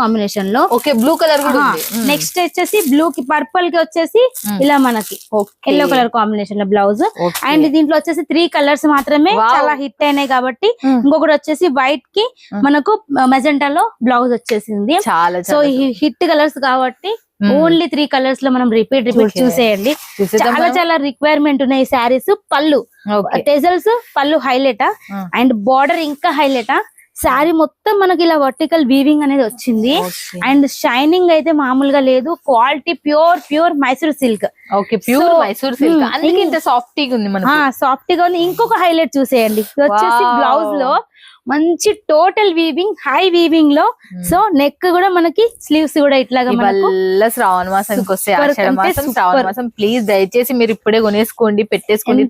Combination లో. Okay, blue colour కూడా ఉంది. నెక్స్ట్ వచ్చేసి బ్లూ కి పర్పుల్ కి వచ్చేసి ఇలా మనకి ఎల్లో కలర్ కాంబినేషన్ లో బ్లౌజ్. అండ్ దీంట్లో వచ్చేసి 3 కలర్స్ మాత్రమే చాలా హిట్ అయినాయి కాబట్టి ఇంకొకటి వచ్చేసి వైట్ కి మనకు మెజెంటా లో బ్లౌజ్ వచ్చేసింది. సో హిట్ కలర్స్ కాబట్టి ఓన్లీ 3 కలర్స్ లో మనం రిపీట్ చూసేయండి. చాలా చాలా రిక్వైర్మెంట్ ఉన్నాయి ఈ శారీస్. పళ్ళు టెజల్స్, పళ్ళు హైలైట్ అండ్ బార్డర్ ఇంకా హైలైట్. శారీ మొత్తం మనకి ఇలా వర్టికల్ వీవింగ్ అనేది వచ్చింది. అండ్ షైనింగ్ అయితే మామూలుగా లేదు. Quality pure Mysore silk. Okay, pure Mysore silk. అందుకే ఇంత సాఫ్టీగా ఉంది మనకి. సాఫ్టీగా ఉంది. ఇంకొక హైలైట్ చూసేయండి, వచ్చేసి బ్లౌజ్ లో మంచి టోటల్ వీవింగ్, హై వీవింగ్ లో. సో నెక్ కూడా మనకి స్లీవ్స్ కూడా ఇట్లాగా శ్రావణ మాసానికి వస్తే శ్రావణ మాసం ప్లీజ్ దయచేసి మీరు ఇప్పుడే కొనేసుకోండి, పెట్టేసుకోండి.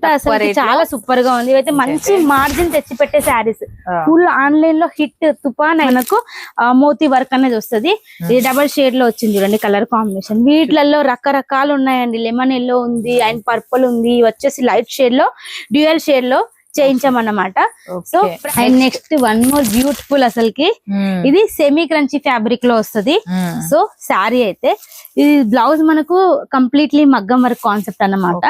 చాలా సూపర్ గా ఉంది. ఇవైతే మంచి మార్జిన్ తెచ్చి పెట్టే శారీస్. ఫుల్ ఆన్లైన్ లో హిట్ తుఫాన్. మనకు మోతీ వర్క్ అనేది వస్తుంది. ఇది డబల్ షేడ్ లో వచ్చింది చూడండి కలర్ కాంబినేషన్. వీటిలలో రకరకాలు ఉన్నాయండి. లెమన్ ఎల్లో ఉంది అండ్ పర్పుల్ ఉంది. వచ్చేసి లైట్ షేడ్ లో, డ్యూయల్ షేడ్ లో చేయించామన్నమాట. So and next one more beautiful, అసలుకి ఇది సెమీ క్రంచీ ఫ్యాబ్రిక్ లో వస్తుంది. సో శారీ అయితే ఇది బ్లౌజ్ మనకు కంప్లీట్లీ మగ్గం వర్క్ కాన్సెప్ట్ అన్నమాట.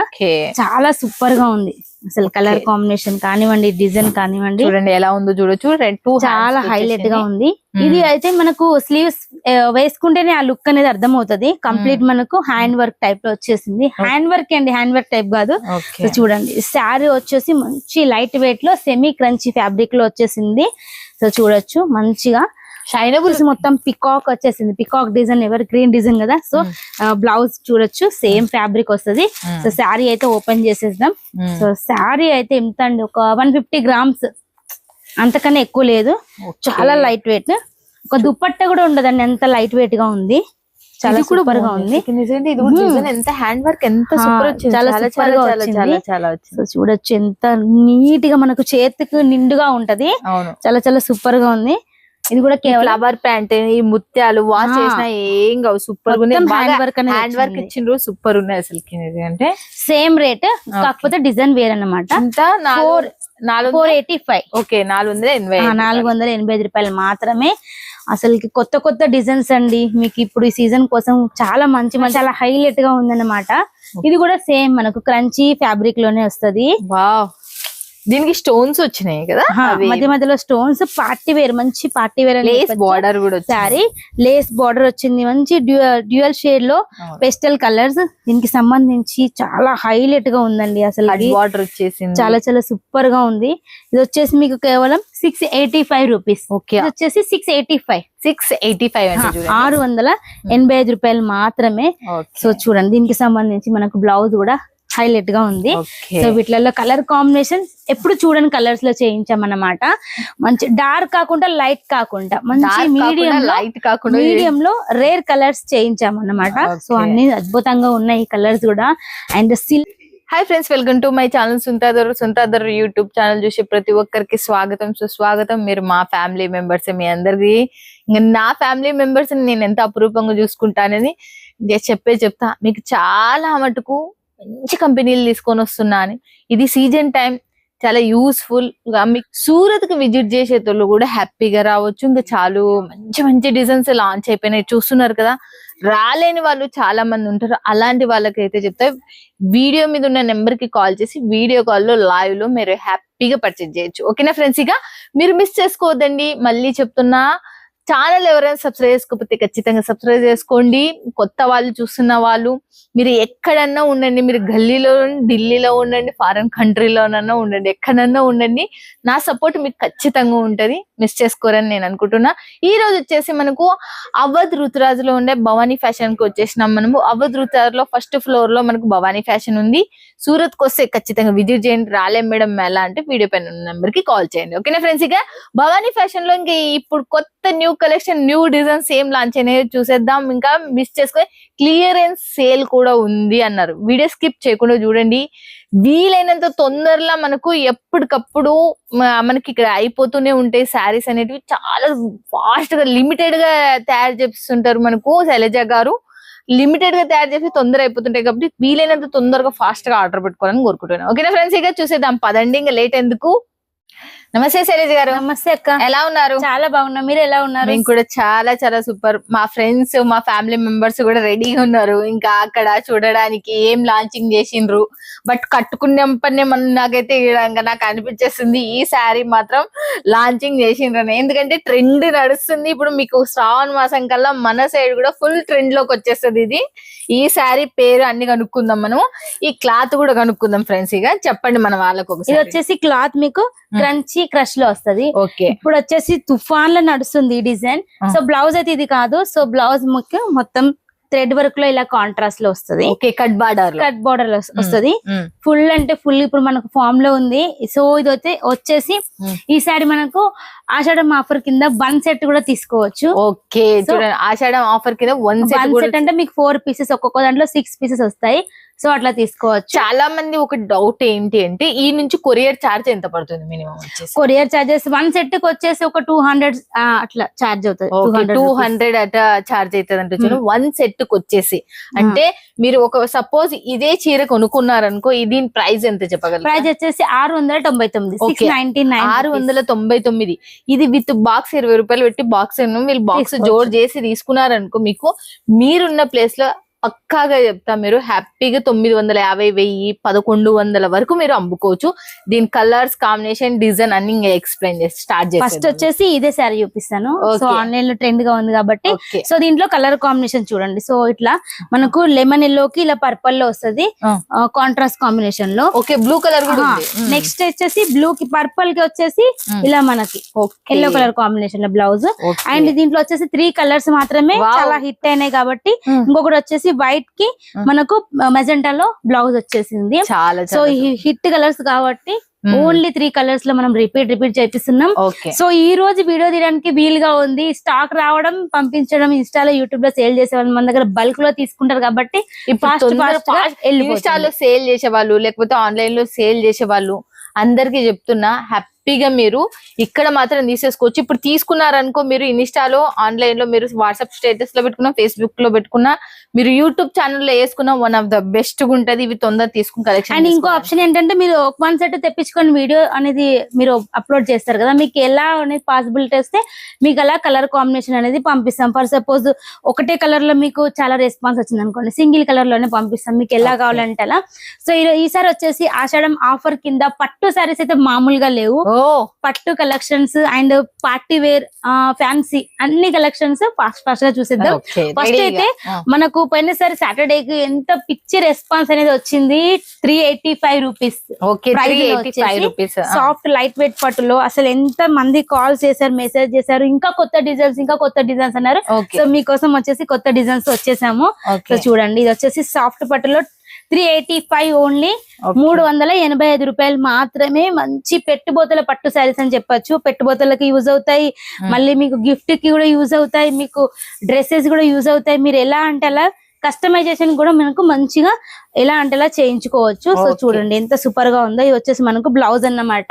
చాలా సూపర్ గా ఉంది అసలు. కలర్ కాంబినేషన్ కానివ్వండి, డిజైన్ కానివ్వండి, చూడండి ఎలా ఉందో చూడొచ్చు. చాలా హైలైట్ గా ఉంది. ఇది అయితే మనకు స్లీవ్స్ వేసుకుంటేనే ఆ లుక్ అనేది అర్థం అవుతుంది. కంప్లీట్ మనకు హ్యాండ్ వర్క్ టైప్ లో వచ్చేసింది. హ్యాండ్ వర్క్ అండి, హ్యాండ్ వర్క్ టైప్ కాదు. చూడండి శారీ వచ్చేసి మంచి లైట్ వెయిట్ లో సెమీ క్రంచీ ఫ్యాబ్రిక్ లో వచ్చేసింది. సో చూడొచ్చు మంచిగా షైనబుల్స్ మొత్తం పికాక్ వచ్చేసింది. Peacock design, ever green design కదా. సో బ్లౌజ్ చూడొచ్చు సేమ్ ఫ్యాబ్రిక్ వస్తుంది. సో శారీ అయితే ఓపెన్ చేసేద్దాం. సో శారీ అయితే ఎంత అండి, ఒక 150 గ్రామ్స్, అంతకన్నా ఎక్కువ లేదు. చాలా లైట్ వెయిట్. ఒక దుపట్ట కూడా ఉండదండి, ఎంత లైట్ వెయిట్ గా ఉంది. చాలా సూపర్ గా ఉంది. ఎంత హ్యాండ్ వర్క్, ఎంత సూపర్ వచ్చింది. చాలా సూపర్ గా వచ్చింది. సో చూడొచ్చు ఎంత నీట్ గా మనకు చేతికి నిండుగా ఉంటది. చాలా చాలా సూపర్ గా ఉంది. ఇది కూడా కేవలం ఫ్లవర్ ప్యాంట్, ఈ ముత్యాలు వాష్ చేసినా ఏం కావు. సూపర్ హ్యాండ్ వర్క్ ఇచ్చిండ్రు, సూపర్ ఉన్నాయి అసలు. అంటే సేమ్ రేట్, కాకపోతే డిజైన్ వేరే అన్నమాట. 485. ఓకే, 485 రూపాయలు మాత్రమే. అసలు కొత్త కొత్త డిజైన్స్ అండి మీకు ఇప్పుడు ఈ సీజన్ కోసం. చాలా మంచి చాలా హైలైట్ గా ఉందన్నమాట. ఇది కూడా సేమ్ మనకు క్రంచీ ఫ్యాబ్రిక్ లోనే వస్తుంది. వావ్, దీనికి స్టోన్స్ వచ్చినాయి కదా, మధ్య మధ్యలో స్టోన్స్. పార్టీ వేర్, మంచి పార్టీ వేర్. లేస్ బార్డర్ కూడా సారీ లేస్ బార్డర్ వచ్చింది. మంచి డ్యూయల్ షేడ్ లో పెస్టల్ కలర్స్. దీనికి సంబంధించి చాలా హైలైట్ గా ఉందండి అసలు. బార్డర్ వచ్చేసింది, చాలా చాలా సూపర్ గా ఉంది. ఇది వచ్చేసి మీకు కేవలం 685 రూపీస్. ఓకే, వచ్చేసి 685. 685 రూపాయలు మాత్రమే. సో చూడండి దీనికి సంబంధించి మనకు బ్లౌజ్ కూడా హైలైట్ గా ఉంది. సో వీటిలలో కలర్ కాంబినేషన్ ఎప్పుడు చూడని కలర్స్ లో చేయించామన్నమాట. మంచి డార్క్ కాకుండా, లైట్ కాకుండా, మంచి మీడియం లో రేర్ కలర్స్ చేయించామన్నమాట. సో అన్ని అద్భుతంగా ఉన్నాయి ఈ కలర్స్ కూడా. And silk. Hi friends, welcome to my channel సుంతాదర్ యూట్యూబ్ ఛానల్. చూసే ప్రతి ఒక్కరికి స్వాగతం, సుస్వాగతం. మీరు మా ఫ్యామిలీ మెంబర్స్. మీ అందరికి ఇంకా నా ఫ్యామిలీ మెంబర్స్ నేను ఎంత అపురూపంగా చూసుకుంటానని చెప్తా. మీకు చాలా మటుకు మంచి కంపెనీలు తీసుకొని వస్తున్నా అని. ఇది సీజన్ టైం, చాలా యూస్ఫుల్ గా మీకు సూరత్ కి విజిట్ చేసేటోళ్ళు కూడా హ్యాపీగా రావచ్చు. ఇంకా చాలా మంచి మంచి డిజైన్స్ లాంచ్ అయిపోయినాయి, చూస్తున్నారు కదా. రాలేని వాళ్ళు చాలా మంది ఉంటారు. అలాంటి వాళ్ళకైతే చెప్తా, వీడియో మీద ఉన్న నెంబర్ కి కాల్ చేసి వీడియో కాల్లో లైవ్ లో మీరు హ్యాపీగా పర్చేజ్ చేయొచ్చు. ఓకేనా ఫ్రెండ్స్? ఇక మీరు మిస్ చేసుకోవద్దండి. మళ్ళీ చెప్తున్నా, ఛానల్ ఎవరైనా సబ్స్క్రైబ్ చేసుకోకపోతే ఖచ్చితంగా సబ్స్క్రైబ్ చేసుకోండి. కొత్త వాళ్ళు చూస్తున్న వాళ్ళు, మీరు ఎక్కడన్నా ఉండండి, మీరు గల్లీలో, ఢిల్లీలో ఉండండి, ఫారెన్ కంట్రీలోనన్నా ఉండండి, ఎక్కడన్నా ఉండండి, నా సపోర్ట్ మీకు ఖచ్చితంగా ఉంటది. మిస్ చేసుకోరని నేను అనుకుంటున్నా. ఈ రోజు వచ్చేసి మనకు అవధ్ రుతురాజులో ఉండే భవానీ ఫ్యాషన్ కి వచ్చేసినాం మనము. అవధ్ రుతురాజ్ లో ఫస్ట్ ఫ్లోర్ లో మనకు భవానీ ఫ్యాషన్ ఉంది. సూరత్ కి వస్తే ఖచ్చితంగా విజిట్ చేయండి. రాలేం మేడం ఎలా అంటే వీడియో పైన ఉన్న నెంబర్ కి కాల్ చేయండి. ఓకేనా ఫ్రెండ్స్? ఇక భవానీ ఫ్యాషన్ లో ఇంకా ఇప్పుడు కొత్త న్యూ కలెక్షన్, న్యూ డిజైన్స్ ఏం లాంచ్ అయినాయో చూసేద్దాం. ఇంకా మిస్ చేసుకొని క్లియరెన్స్ సేల్ కూడా ఉంది అన్నారు. వీడియో స్కిప్ చేయకుండా చూడండి. వీలైనంత తొందరలో మనకు ఎప్పటికప్పుడు మనకి ఇక్కడ అయిపోతూనే ఉంటాయి శారీస్ అనేటివి. చాలా ఫాస్ట్ గా లిమిటెడ్ గా తయారు చేస్తుంటారు మనకు శైలజ గారు. లిమిటెడ్ గా తయారు చేసి తొందర అయిపోతుంటాయి కాబట్టి వీలైనంత తొందరగా ఫాస్ట్ గా ఆర్డర్ పెట్టుకోవాలని కోరుకుంటున్నాను. ఓకేనా ఫ్రెండ్స్? ఇక చూసేద్దాం పదండి, ఇంకా లేట్ ఎందుకు. నమస్తే శైలజ గారు. నమస్తే అక్క, ఎలా ఉన్నారు? చాలా బాగున్నా, మీరు ఎలా ఉన్నారు? మేము కూడా చాలా చాలా సూపర్. మా ఫ్రెండ్స్ మా ఫ్యామిలీ మెంబర్స్ కూడా రెడీగా ఉన్నారు. ఇంకా అక్కడ చూడడానికి ఏం లాంచింగ్ చేసిండ్రు. బట్ కట్టుకునే నాకైతే నాకు అనిపించేస్తుంది ఈ శారీ మాత్రం లాంచింగ్ చేసిండ్రని. ఎందుకంటే ట్రెండ్ నడుస్తుంది ఇప్పుడు. మీకు శ్రావణ మాసం కల్లా మన సైడ్ కూడా ఫుల్ ట్రెండ్ లోకి వచ్చేస్తుంది ఇది. ఈ శారీ పేరు అన్ని కనుక్కుందాం మనం. ఈ క్లాత్ కూడా కనుక్కుందాం ఫ్రెండ్స్. ఇక చెప్పండి మన వాళ్ళకు. ఇది వచ్చేసి క్లాత్ మీకు క్రంచీ క్రష్ లో వస్తది. ఓకే, ఇప్పుడు వచ్చేసి తుఫాన్ లో నడుస్తుంది ఈ డిజైన్. సో బ్లౌజ్ అయితే ఇది కాదు. సో బ్లౌజ్ మొత్తం థ్రెడ్ వర్క్ లో ఇలా కాంట్రాస్ట్ లో వస్తది. కట్ బార్డర్ లో వస్తది. ఫుల్ అంటే ఫుల్ ఇప్పుడు మనకు ఫామ్ లో ఉంది. సో ఇది వచ్చేసి ఈ సారీ మనకు ఆషాఢం ఆఫర్ కింద 1 సెట్ కూడా తీసుకోవచ్చు. ఓకే, చూడండి ఆషాఢం ఆఫర్ కింద 1 సెట్ అంటే మీకు 4 పీసెస్, ఒక్కొక్క దాంట్లో 6 పీసెస్ వస్తాయి. సో అట్లా తీసుకోవచ్చు. చాలా మంది ఒక డౌట్ ఏంటి అంటే ఈ నుంచి కొరియర్ చార్జ్ ఎంత పడుతుంది మినిమం వచ్చేసి? కొరియర్ చార్జెస్ 1 సెట్ కి వచ్చేసి ఒక 200 అట్లా చార్జ్ అవుతుంది. 200 అట చార్జ్ అవుతుంది అంటే 1 సెట్ కి వచ్చేసి. అంటే మీరు ఒక సపోజ్ ఇదే చీర కొనుక్కున్నారనుకో, దీని ప్రైస్ ఎంత చెప్పగలరు? ప్రైస్ వచ్చేసి 699, 699. 699. ఇది విత్ బాక్స్ 20 రూపాయలు పెట్టి బాక్స్ వీళ్ళు బాక్స్ జోడ్ చేసి తీసుకున్నారనుకో, మీకు మీరున్న ప్లేస్ లో పక్కాగా చెప్తా మీరు హ్యాపీగా 950, 1000, 1100 వరకు మీరు అమ్ముకోవచ్చు. దీని కలర్స్, కాంబినేషన్, డిజైన్ అన్ని ఎక్స్ప్లెయిన్ చేసి స్టార్ట్ చేసి ఫస్ట్ వచ్చేసి ఇదే శారీ చూపిస్తాను. సో ఆన్లైన్ లో ట్రెండ్ గా ఉంది కాబట్టి. సో దీంట్లో కలర్ కాంబినేషన్ చూడండి. సో ఇట్లా మనకు లెమన్ ఎల్లోకి ఇలా పర్పల్ లో వస్తది కాంట్రాస్ట్ కాంబినేషన్ లో. ఓకే, బ్లూ కలర్ కూడా. నెక్స్ట్ వచ్చేసి బ్లూ కి పర్పల్ కి వచ్చేసి ఇలా మనకి ఎల్లో కలర్ కాంబినేషన్ లో బ్లౌజ్. అండ్ దీంట్లో వచ్చేసి 3 కలర్స్ మాత్రమే చాలా హిట్ అయినాయి కాబట్టి. ఇంకొకటి వచ్చేసి వైట్ కి మనకు మెజెంటా లో బ్లౌజ్ వచ్చేసింది. సో ఈ హిట్ కలర్స్ కాబట్టి ఓన్లీ 3 కలర్స్ లో మనం రిపీట్ చేపిస్తున్నాం. సో ఈ రోజు వీడియో తీయడానికి వీలుగా ఉంది. స్టాక్ రావడం, పంపించడం, ఇన్స్టాలో, యూట్యూబ్ లో సేల్ చేసే వాళ్ళు మన దగ్గర బల్క్ లో తీసుకుంటారు కాబట్టి ఇన్స్టాలో సేల్ చేసే వాళ్ళు లేకపోతే ఆన్లైన్ లో సేల్ చేసే వాళ్ళు అందరికి చెప్తున్నా, హ్యాపీగా మీరు ఇక్కడ మాత్రం తీసేసుకోవచ్చు. ఇప్పుడు తీసుకున్నారనుకో, మీరు ఇన్స్టాలో, ఆన్లైన్ లో, మీరు వాట్సాప్ స్టేటస్ లో పెట్టుకున్నా, ఫేస్బుక్ లో పెట్టుకున్నా, మీరు యూట్యూబ్ ఛానల్ లో వేసుకున్నా వన్ ఆఫ్ ద బెస్ట్ గా ఉంటది. ఇవి తొందర తీసుకుని కలెక్షన్. అండ్ ఇంకో ఆప్షన్ ఏంటంటే మీరు 1 సెట్ తెప్పించుకొని వీడియో అనేది మీరు అప్లోడ్ చేస్తారు కదా, మీకు ఎలా అనేది పాసిబిలిటీ వస్తే మీకు అలా కలర్ కాంబినేషన్ అనేది పంపిస్తాం. ఫర్ సపోజ్ ఒకటే కలర్ లో మీకు చాలా రెస్పాన్స్ వచ్చింది అనుకోండి, సింగిల్ కలర్ లోనే పంపిస్తాం మీకు ఎలా కావాలంటే అలా. సో ఈసారి వచ్చేసి ఆషాఢం ఆఫర్ కింద పట్టు సారీస్ అయితే మామూలుగా లేవు. పట్టు collections and party wear, fancy అన్ని కలెక్షన్స్ ఫాస్ట్ గా చూసేద్దాం. ఫస్ట్ అయితే మనకు పోయినసారి సాటర్డేకి ఎంత పిచ్చి రెస్పాన్స్ అనేది వచ్చింది. 385 రూపీస్ సాఫ్ట్ లైట్ వెయిట్ పట్టులో. అసలు ఎంత మంది కాల్ చేశారు, మెసేజ్ చేశారు, ఇంకా కొత్త డిజైన్స్ అన్నారు. సో మీకోసం వచ్చేసి కొత్త డిజైన్స్ వచ్చేసాము. సో చూడండి, ఇది వచ్చేసి సాఫ్ట్ పట్టులో 385 ఓన్లీ 385 రూపాయలు మాత్రమే. మంచి పెట్టుబోతల పట్టు శారీస్ అని చెప్పొచ్చు. పెట్టుబోతలకి యూజ్ అవుతాయి, మళ్ళీ మీకు గిఫ్ట్ కి కూడా యూజ్ అవుతాయి, మీకు డ్రెస్సెస్ కూడా యూజ్ అవుతాయి. మీరు ఎలా అంటే అలా కస్టమైజేషన్ కూడా మనకు మంచిగా ఎలా అంటే అలా చేయించుకోవచ్చు. సో చూడండి ఎంత సూపర్ గా ఉందో. ఇది వచ్చేసి మనకు బ్లౌజ్ అన్నమాట.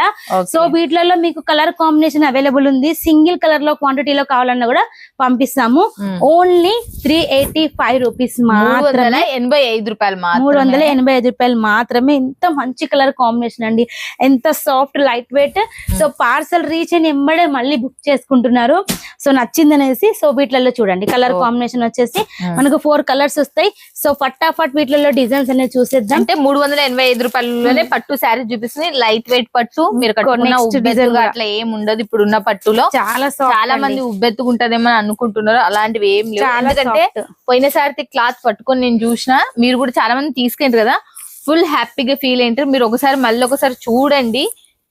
సో వీటిలలో మీకు కలర్ కాంబినేషన్ అవైలబుల్ ఉంది. సింగిల్ కలర్ లో క్వాంటిటీలో కావాలన్నా కూడా పంపిస్తాము. ఓన్లీ 385 రూపీస్ మాత్రమే, 385 రూపాయలు 385 రూపాయలు మాత్రమే. ఎంత మంచి కలర్ కాంబినేషన్ అండి, ఎంత soft light weight. So parcel reach అని ఎంబడే మళ్ళీ బుక్ చేసుకుంటున్నారు. సో నచ్చింది అనేసి. సో వీటిలలో చూడండి కలర్ కాంబినేషన్ వచ్చేసి మనకు 4 కలర్స్ వస్తాయి. సో ఫటాఫట్ వీటిలలో డిజైన్స్ అనేది చూసేద్దాం. అంటే 385 రూపాయలలోనే పట్టు శారీ చూపిస్తుంది. లైట్ వెయిట్ పట్టు, మీరు కట్టుకున్న అట్లా ఏం ఉండదు. ఇప్పుడు ఉన్న పట్టులో చాలా మంది ఉబ్బెత్తుకుంటదేమో అనుకుంటున్నారు, అలాంటివి ఏం లేవు. ఎందుకంటే పోయినసారి క్లాత్ పట్టుకొని నేను చూసిన, మీరు కూడా చాలా మంది తీసుకెళ్ళారు కదా, ఫుల్ హ్యాపీగా ఫీల్ అయ్యారు. మీరు ఒకసారి మళ్ళీ ఒకసారి చూడండి.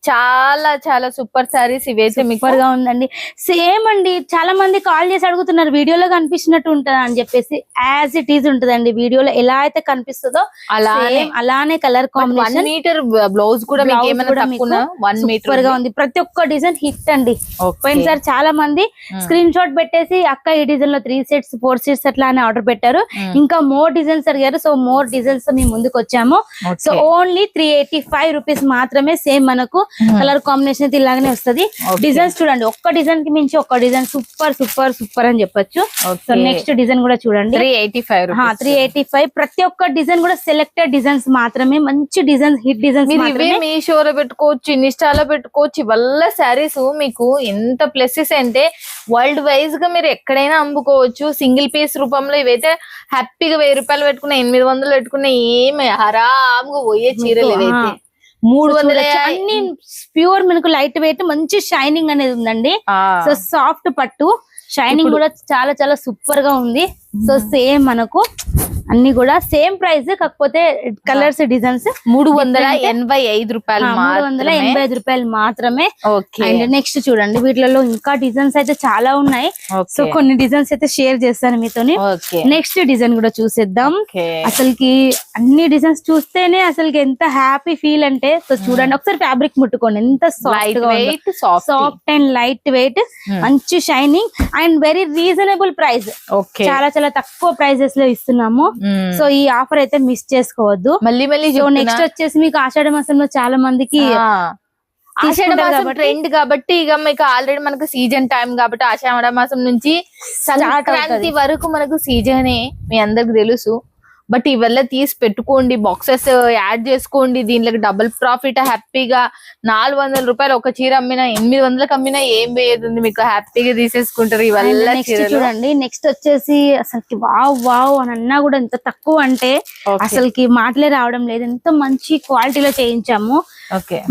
చాలా చాలా సూపర్ సారీస్ ఇవైతే సూపర్ గా ఉందండి. సేమ్ అండి, చాలా మంది కాల్ చేసి అడుగుతున్నారు వీడియోలో కనిపిస్తున్నట్టు ఉంటుందా అని చెప్పేసి. యాజ్ ఇట్ ఈజ్ ఉంటదండి, వీడియోలో ఎలా అయితే కనిపిస్తుందో అలానే కలర్ కాంబినేషన్. 1 మీటర్ బ్లౌజ్ కూడా సూపర్ గా ఉంది. ప్రతి ఒక్క డిజైన్ హిట్ అండి. పోయినసారి చాలా మంది స్క్రీన్ షాట్ పెట్టేసి అక్క ఈ డిజైన్ లో 3 సెట్స్ 4 సెట్స్ అట్లా అని ఆర్డర్ పెట్టారు. ఇంకా మోర్ డిజైన్స్ అడిగారు. సో మోర్ డిజైన్స్ మేము ముందుకు వచ్చాము. సో ఓన్లీ 385 రూపీస్ మాత్రమే. సేమ్ మనకు కలర్ కాంబినేషన్ అయితే ఇలాగనే వస్తది. డిజైన్స్ చూడండి, ఒక్క డిజైన్ కి మించి ఒక్క డిజైన్ సూపర్ సూపర్ సూపర్ అని చెప్పొచ్చు. సో నెక్స్ట్ డిజైన్ కూడా చూడండి, 385. ప్రతి ఒక్క డిజైన్ కూడా సెలెక్టెడ్ డిజైన్స్ మాత్రమే, మంచి డిజైన్స్, హిట్ డిజైన్స్. మీ షోలో పెట్టుకోవచ్చు, ఇన్స్టాలో పెట్టుకోవచ్చు. వల్ల శారీస్ మీకు ఎంత ప్లసెస్ అంటే వరల్డ్ వైజ్ గా మీరు ఎక్కడైనా అమ్ముకోవచ్చు. సింగిల్ పీస్ రూపంలో ఇవైతే హ్యాపీగా 1000 రూపాయలు పెట్టుకున్నా, 800 పెట్టుకున్నా ఏమి హరాముగా పోయే చీరలు ఇవైతే. 300 అన్ని ప్యూర్ మనకు లైట్ వెయిట్, మంచి షైనింగ్ అనేది ఉందండి. సో సాఫ్ట్ పట్టు, షైనింగ్ కూడా చాలా చాలా సూపర్ గా ఉంది. సో సేమ్ మనకు అన్ని కూడా సేమ్ ప్రైస్, కాకపోతే కలర్స్ డిజైన్స్ 385 రూపాయలు, 385 రూపాయలు మాత్రమే. అండ్ నెక్స్ట్ చూడండి, వీటిలో ఇంకా డిజైన్స్ అయితే చాలా ఉన్నాయి. సో కొన్ని డిజైన్స్ అయితే షేర్ చేస్తాను మీతోని. నెక్స్ట్ డిజైన్ కూడా చూసేద్దాం. అసలుకి అన్ని డిజైన్స్ చూస్తేనే అసలుకి ఎంత హ్యాపీ ఫీల్ అంటే, సో చూడండి ఒకసారి ఫ్యాబ్రిక్ ముట్టుకోండి, ఎంత సాఫ్ట్ అండ్ లైట్ వెయిట్, మంచి shining and very reasonable price. చాలా చాలా తక్కువ ప్రైజెస్ లో ఇస్తున్నాము. సో ఈ ఆఫర్ అయితే మిస్ చేసుకోవద్దు. మళ్ళీ నెక్స్ట్ వచ్చేసి మీకు ఆషాఢ మాసంలో చాలా మందికి ట్రెండ్ కాబట్టి, ఇక మీకు ఆల్రెడీ మనకు సీజన్ టైం కాబట్టి ఆషాఢ మాసం నుంచి సంక్రాంతి వరకు మనకు సీజనే మీ అందరికి తెలుసు. బట్ ఇవల్ల తీసి పెట్టుకోండి, బాక్సెస్ యాడ్ చేసుకోండి, దీంట్లోకి డబుల్ ప్రాఫిట్. హ్యాపీగా 400 రూపాయలు ఒక చీర అమ్మినా, 800కి అమ్మినా ఏం వేయదుంది, మీకు హ్యాపీగా తీసేసుకుంటారు ఇవల్ల. చూడండి నెక్స్ట్ వచ్చేసి అసలుకి వావ్ వావ్ అని అన్నా కూడా ఎంత తక్కువ అంటే అసలుకి మాటలే రావడం లేదు. ఎంత మంచి క్వాలిటీలో చేయించాము.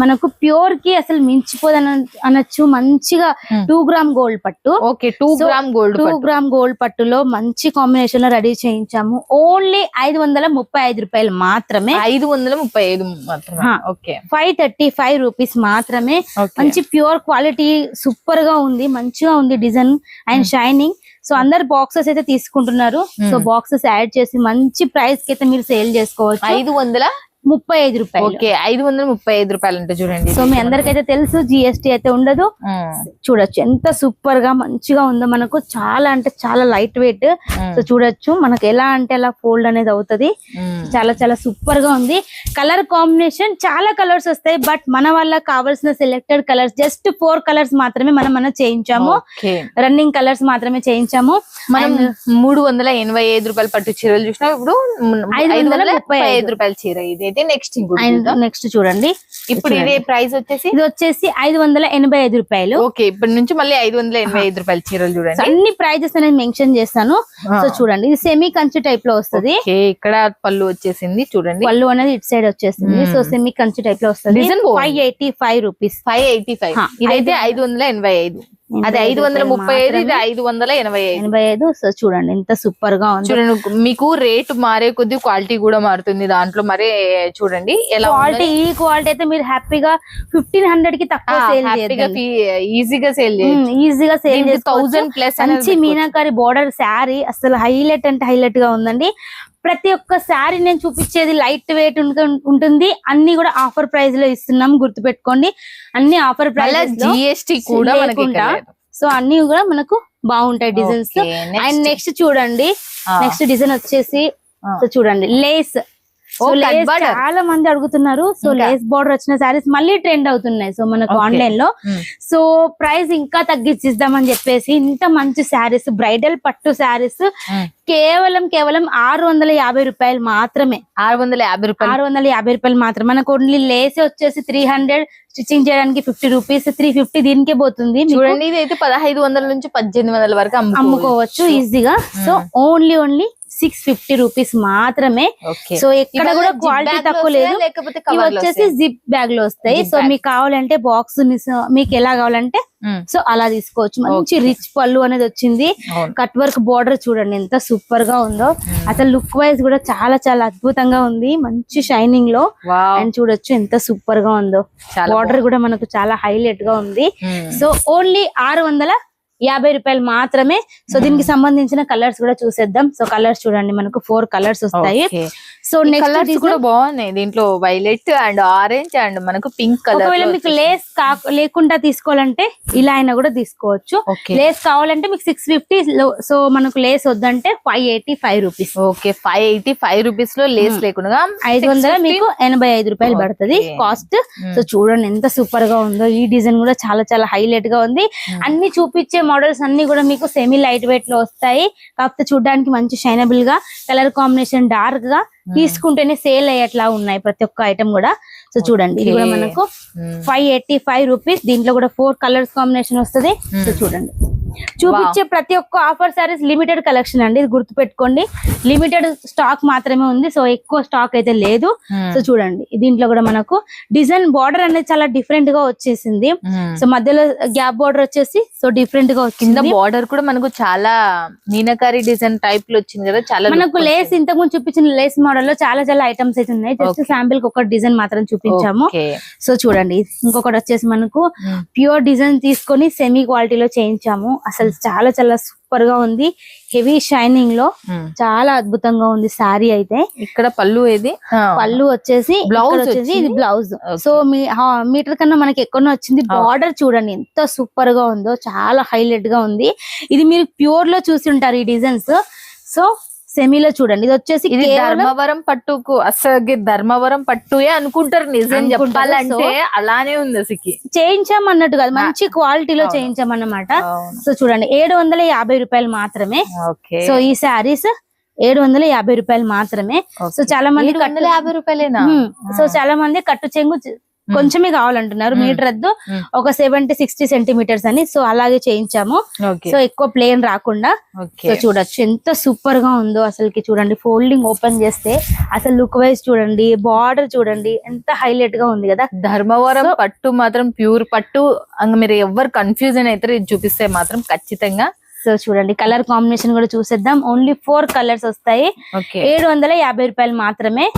మనకు ప్యూర్ కి అసలు మించిపోదని అనొచ్చు. మంచిగా 2 గ్రామ్ గోల్డ్ పట్టు. 2 గ్రామ్ గోల్డ్ పట్టులో మంచి కాంబినేషన్ లో రెడీ చేయించాము. ఓన్లీ 535 రూపాయలు మాత్రమే. 535 మాత్రమే. 535 రూపీస్ మాత్రమే. మంచి ప్యూర్ క్వాలిటీ, సూపర్ గా ఉంది, మంచిగా ఉంది డిజైన్ అండ్ షైనింగ్. సో అందరు బాక్సెస్ అయితే తీసుకుంటున్నారు. సో బాక్సెస్ యాడ్ చేసి మంచి ప్రైస్ కి అయితే మీరు సేల్ చేసుకోవచ్చు. 535 రూపాయలు. 535 రూపాయలు అంటే చూడండి. సో మీ అందరికైతే తెలుసు జిఎస్టీ అయితే ఉండదు. చూడొచ్చు ఎంత సూపర్ గా మంచిగా ఉందో. మనకు చాలా అంటే చాలా లైట్ వెయిట్. సో చూడొచ్చు మనకు ఎలా అంటే అలా ఫోల్డ్ అనేది అవుతుంది. చాలా చాలా సూపర్ గా ఉంది. కలర్ కాంబినేషన్ చాలా కలర్స్ వస్తాయి, బట్ మన వాళ్ళకి కావాల్సిన సెలెక్టెడ్ కలర్స్ జస్ట్ 4 కలర్స్ మాత్రమే మనం చేయించాము. రన్నింగ్ కలర్స్ మాత్రమే చేయించాము. మనం 385 రూపాయలు పట్టు చీరలు చూసినాం. ఇప్పుడు 535 రూపాయల చీర ఇదైతే. నెక్స్ట్ చూడండి, ఇప్పుడు ఇదే ప్రైస్ వచ్చేసి ఇది వచ్చేసి 585 రూపాయలు. ఓకే, ఇప్పటి నుంచి మళ్ళీ 585 రూపాయల చీరలు చూడండి. అన్ని ప్రైజెస్ అనేది మెన్షన్ చేస్తాను. సో చూడండి, ఇది సెమీ కంచి టైప్ లో వస్తుంది. ఇక్కడ పళ్ళు వచ్చేసింది చూడండి, పళ్ళు అనేది ఇటు సైడ్ వచ్చేసింది. సో సెమీ కంచి టైప్ లో వస్తుంది. 585 రూపీస్. 585. ఇదైతే 585. అది 535, ఇది 585. సో చూడండి ఎంత సూపర్ గా ఉంది. చూడండి మీకు రేట్ మారే కొద్ది క్వాలిటీ కూడా మారుతుంది దాంట్లో. మరి చూడండి ఎలా క్వాలిటీ. ఈ క్వాలిటీ అయితే మీరు హ్యాపీగా 1500 కి తక్కువ ఈజీగా సేల్ ఈజీగా సేల్ 1000+. మంచి మీనాకారి బోర్డర్ శారీ అసలు హైలైట్ అంటే హైలైట్ గా ఉందండి. ప్రతి ఒక్క శారీ నేను చూపించేది లైట్ వెయిట్ ఉంటుంది. అన్ని కూడా ఆఫర్ ప్రైస్ లో ఇస్తున్నాం, గుర్తుపెట్టుకోండి. అన్ని ఆఫర్ ప్రైస్, జిఎస్టీ కూడా సో అన్ని కూడా మనకు బాగుంటాయి డిజైన్స్. అండ్ నెక్స్ట్ చూడండి, నెక్స్ట్ డిజైన్ వచ్చేసి సో చూడండి లేస్. చాలా మంది అడుగుతున్నారు. సో లేస్ బార్డర్ వచ్చిన శారీస్ మళ్ళీ ట్రెండ్ అవుతున్నాయి. సో మనకు ఆన్లైన్ లో సో ప్రైస్ ఇంకా తగ్గించిద్దామని చెప్పేసి ఇంత మంచి శారీస్, బ్రైడల్ పట్టు శారీస్ కేవలం 650 రూపాయలు మాత్రమే. 650 రూపాయలు మాత్రమే. మనకు ఓన్లీ లేస్ వచ్చేసి 300, స్టిచ్చింగ్ చేయడానికి 50 రూపీస్, 350 దీనికే పోతుంది. చూడండి ఇది అయితే 1500 నుంచి 1800 వరకు అమ్ముకోవచ్చు ఈజీగా. సో ఓన్లీ 650 రూపీస్ మాత్రమే. సో ఎక్కడ కూడా క్వాలిటీ తక్కువ లేదు. ఇవి వచ్చేసి జిప్ బ్యాగ్ లో వస్తాయి. సో మీకు కావాలంటే బాక్స్ మీకు ఎలా కావాలంటే సో అలా తీసుకోవచ్చు. మంచి రిచ్ పళ్ళు అనేది వచ్చింది. కట్ వర్క్ బోర్డర్ చూడండి ఎంత సూపర్ గా ఉందో. అసలు లుక్ వైజ్ కూడా చాలా చాలా అద్భుతంగా ఉంది, మంచి షైనింగ్ లో. అండ్ చూడొచ్చు ఎంత సూపర్ గా ఉందో. బోర్డర్ కూడా మనకు చాలా హైలైట్ గా ఉంది. సో ఓన్లీ 50 రూపాయలు మాత్రమే. సో దీనికి సంబంధించిన కలర్స్ కూడా చూసేద్దాం. సో కలర్స్ చూడండి, మనకు 4 కలర్స్ వస్తాయి. సో నెక్స్ట్ కూడా బాగున్నాయి దీంట్లో, వైలెట్ అండ్ ఆరెంజ్ అండ్ మనకు పింక్ కలర్. ఒకవేళ మీకు లేస్ లేకుండా తీసుకోవాలంటే ఇలా అయినా కూడా తీసుకోవచ్చు. లేస్ కావాలంటే మీకు 650. సో మనకు లేస్ వద్దంటే 585 రూపీస్. ఓకే, 585 రూపీస్ లో లేస్ లేకుండా 500 మీకు 85 రూపాయలు పడుతుంది కాస్ట్. సో చూడండి ఎంత సూపర్ గా ఉందో. ఈ డిజైన్ కూడా చాలా చాలా హైలైట్ గా ఉంది. అన్ని చూపించే మోడల్స్ అన్ని కూడా మీకు సెమీ లైట్ వెయిట్ లో వస్తాయి. కాకపోతే చూడడానికి మంచి షైనబుల్ గా, కలర్ కాంబినేషన్ డార్క్ గా, తీసుకుంటేనే సేల్ అయ్యేట్లా ఉన్నాయి ప్రతి ఒక్క ఐటమ్ కూడా. సో చూడండి, ఇది కూడా మనకు 585 రూపీస్. దీంట్లో కూడా 4 కలర్స్ కాంబినేషన్ వస్తుంది. సో చూడండి, చూపించే ప్రతి ఒక్క ఆఫర్ సారీస్ లిమిటెడ్ కలెక్షన్ అండి, ఇది గుర్తు పెట్టుకోండి. లిమిటెడ్ స్టాక్ మాత్రమే ఉంది, సో ఎక్కువ స్టాక్ అయితే లేదు. సో చూడండి, దీంట్లో కూడా మనకు డిజైన్ బార్డర్ అనేది చాలా డిఫరెంట్ గా వచ్చేసింది. సో మధ్యలో గ్యాప్ బార్డర్ వచ్చేసి సో డిఫరెంట్ గా వచ్చింది. బార్డర్ కూడా మనకు చాలా మీనాకారి డిజైన్ టైప్ లో వచ్చింది కదా. చాలా మనకు లేస్ ఇంతకు ముందు చూపించిన లేస్ మోడల్ లో చాలా చాలా ఐటమ్స్ అయితే ఉన్నాయి. జస్ట్ శాంపిల్ కి ఒక డిజైన్ మాత్రం చూపించాము. సో చూడండి, ఇంకొకటి వచ్చేసి మనకు ప్యూర్ డిజైన్ తీసుకొని సెమీ క్వాలిటీలో చేయించాము. అసలు చాలా చాలా సూపర్ గా ఉంది. హెవీ షైనింగ్ లో చాలా అద్భుతంగా ఉంది సారీ అయితే. ఇక్కడ పళ్ళు ఏది, పళ్ళు వచ్చేసి బ్లౌజ్ వచ్చేసి ఇది బ్లౌజ్. సో మీటర్ కన్నా మనకి ఎక్కువనే వచ్చింది. బార్డర్ చూడండి ఎంత సూపర్ గా ఉందో, చాలా హైలైట్ గా ఉంది. ఇది మీరు ప్యూర్ లో చూసి ఉంటారు ఈ డిజైన్స్. సో సెమీలో చూడండి, ఇది వచ్చేసి ధర్మవరం పట్టుకు, అసలు ధర్మవరం పట్టుయే అనుకుంటారు నిజం చెప్పాలంటే. అలానే ఉంది అసలు. చేయించాం అన్నట్టు కాదు, మంచి క్వాలిటీలో చేయించాం అన్నమాట. సో చూడండి, 750 రూపాయలు మాత్రమే. సో ఈ శారీస్ 750 రూపాయలు మాత్రమే. సో చాలా మంది 150 రూపాయలేనా? సో చాలా మంది కట్టు చెంగు కొంచెమే కావాలంటున్నారు. మీటర్ వద్దు, ఒక 70-60 సెంటీమీటర్స్ అని. సో అలాగే చేయించాము. సో ఎక్కువ ప్లేన్ రాకుండా. సో చూడొచ్చు ఎంత సూపర్ గా ఉందో అసలుకి. చూడండి, ఫోల్డింగ్ ఓపెన్ చేస్తే అసలు లుక్ వైజ్ చూడండి, బార్డర్ చూడండి ఎంత హైలైట్ గా ఉంది కదా. ధర్మవరం పట్టు మాత్రం ప్యూర్ పట్టు. మీరు ఎవరు కన్ఫ్యూజన్ అయితే ఇది చూపిస్తే మాత్రం ఖచ్చితంగా. సో చూడండి, కలర్ కాంబినేషన్ కూడా చూసేద్దాం. ఓన్లీ 4 కలర్స్ వస్తాయి. 750 రూపాయలు మాత్రమే.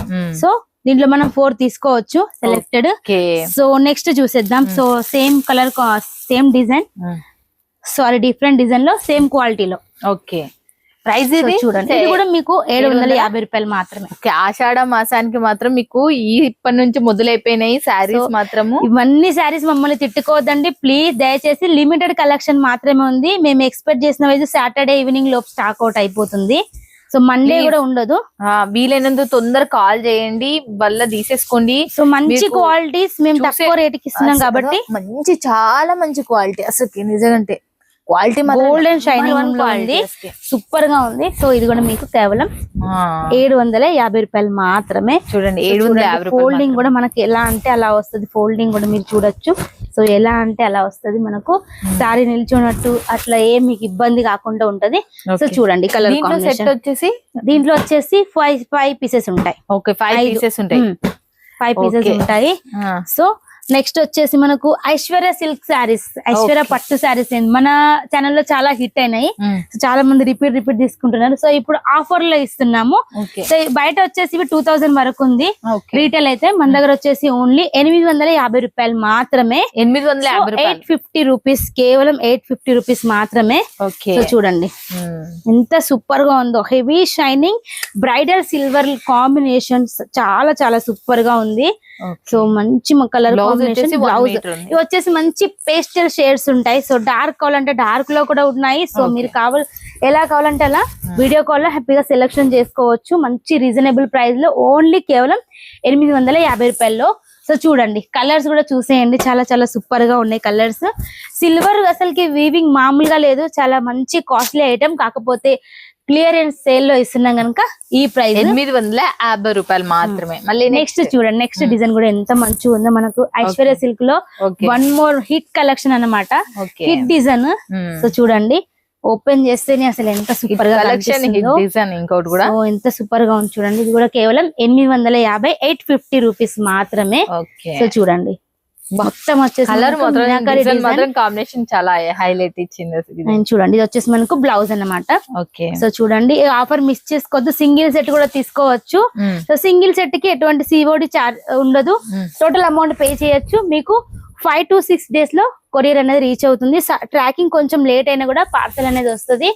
సో దీంట్లో మనం 4 తీసుకోవచ్చు సెలెక్టెడ్. సో నెక్స్ట్ చూసేద్దాం. So same colour, same design, sorry different design లో సేమ్ క్వాలిటీలో. ఓకే, ప్రైస్ ఇది చూడండి, ఇది కూడా మీకు 750 రూపాయలు మాత్రమే. ఆషాఢ మాసానికి మాత్రం మీకు ఇప్పటి నుంచి మొదలైపోయినాయి శారీస్ మాత్రము. ఇవన్నీ శారీస్ మమ్మల్ని తిట్టుకోవద్దండి ప్లీజ్, దయచేసి లిమిటెడ్ కలెక్షన్ మాత్రమే ఉంది. మేము ఎక్స్పెక్ట్ చేసిన వైపు సాటర్డే ఈవినింగ్ లోపు స్టాక్ అవుట్ అయిపోతుంది. సో మండే కూడా ఉండదు. వీలైనంత తొందర కాల్ చేయండి, వల్ల తీసేసుకోండి. సో మంచి క్వాలిటీస్ మేము తక్కువ రేటుకి ఇస్తున్నాం కాబట్టి. మంచి, చాలా మంచి క్వాలిటీ అసలు నిజంగా. క్వాలిటీ గోల్డ్ అండ్ షైనింగ్ లో ఉంది, సూపర్ గా ఉంది. సో ఇది కూడా మీకు కేవలం 750 రూపాయలు మాత్రమే. చూడండి, 750. ఫోల్డింగ్ కూడా మనకి ఎలా అంటే అలా వస్తుంది. ఫోల్డింగ్ కూడా మీరు చూడొచ్చు. సో ఎలా అంటే అలా వస్తుంది, మనకు సారీ నిల్చున్నట్టు అట్లా ఏం మీకు ఇబ్బంది కాకుండా ఉంటది. సో చూడండి, కలర్ కాంబినేషన్ వచ్చేసి దీంట్లో వచ్చేసి 5 పీసెస్ ఉంటాయి. ఓకే, 5 పీసెస్ ఉంటాయి. 5 పీసెస్ ఉంటాయి. సో నెక్స్ట్ వచ్చేసి మనకు ఐశ్వర్య సిల్క్ శారీస్, ఐశ్వర్య పట్టు శారీస్ మన ఛానల్లో చాలా హిట్ అయినాయి. చాలా మంది రిపీట్ తీసుకుంటున్నారు. సో ఇప్పుడు ఆఫర్ లో ఇస్తున్నాము. సో బయట వచ్చేసి 2000 వరకు ఉంది రీటైల్ అయితే, మన దగ్గర వచ్చేసి ఓన్లీ 850 రూపాయలు మాత్రమే. 850 రూపీస్, కేవలం 850 రూపీస్ మాత్రమే. సో చూడండి ఎంత సూపర్ గా ఉందో, heavy shining bridal silver combinations చాలా చాలా సూపర్ గా ఉంది. సో మంచి కలర్ కాంబినేషన్. బ్లౌజ్ ఇవి వచ్చేసి మంచి పేస్టల్ షేడ్స్ ఉంటాయి. సో డార్క్ కావాలంటే డార్క్ లో కూడా ఉన్నాయి. సో మీరు ఎలా కావాలంటే అలా వీడియో కాల్ లో హ్యాపీగా సెలెక్షన్ చేసుకోవచ్చు. మంచి రీజనబుల్ ప్రైస్ లో, ఓన్లీ కేవలం 850 రూపాయల్లో. సో చూడండి, కలర్స్ కూడా చూసేయండి, చాలా చాలా సూపర్ గా ఉన్నాయి కలర్స్. సిల్వర్ అసలుకి వీవింగ్ మామూలుగా లేదు, చాలా మంచి కాస్ట్లీ ఐటమ్. కాకపోతే క్లియరెన్స్ సేల్ లో ఇస్తున్నాం కనుక ఈ ప్రైస్ 850 రూపాయలు మాత్రమే. మళ్ళీ నెక్స్ట్ చూడండి, నెక్స్ట్ డిజైన్ కూడా ఎంత మంచిగా ఉందో. మనకు ఐశ్వర్య సిల్క్ లో 1 మోర్ హిట్ కలెక్షన్ అన్నమాట, హిట్ డిజైన్. సో చూడండి, ఓపెన్ చేస్తేనే అసలు ఎంత సూపర్ గా డిజైన్, ఇంకోటి కూడా ఎంత సూపర్ గా ఉంది చూడండి. ఇది కూడా కేవలం 850, 850 రూపీస్ మాత్రమే. సో చూడండి, మొత్తం వచ్చేసి కలర్ మాత్రం కాంబినేషన్ చాలా హైలైట్ ఇచ్చింది. చూడండి, ఇది వచ్చేసి మనకు బ్లౌజ్ అన్నమాట. ఓకే, సో చూడండి, ఆఫర్ మిస్ చేసుకోవద్దు. సింగిల్ సెట్ కూడా తీసుకోవచ్చు. సో సింగిల్ సెట్ కి ఎటువంటి COD చార్జ్ ఉండదు. టోటల్ అమౌంట్ పే చేయొచ్చు. మీకు 5 to 6 days లో కొరియర్ అనేది రీచ్ అవుతుంది. ట్రాకింగ్ కొంచెం లేట్ అయినా కూడా పార్సల్ అనేది వస్తుంది.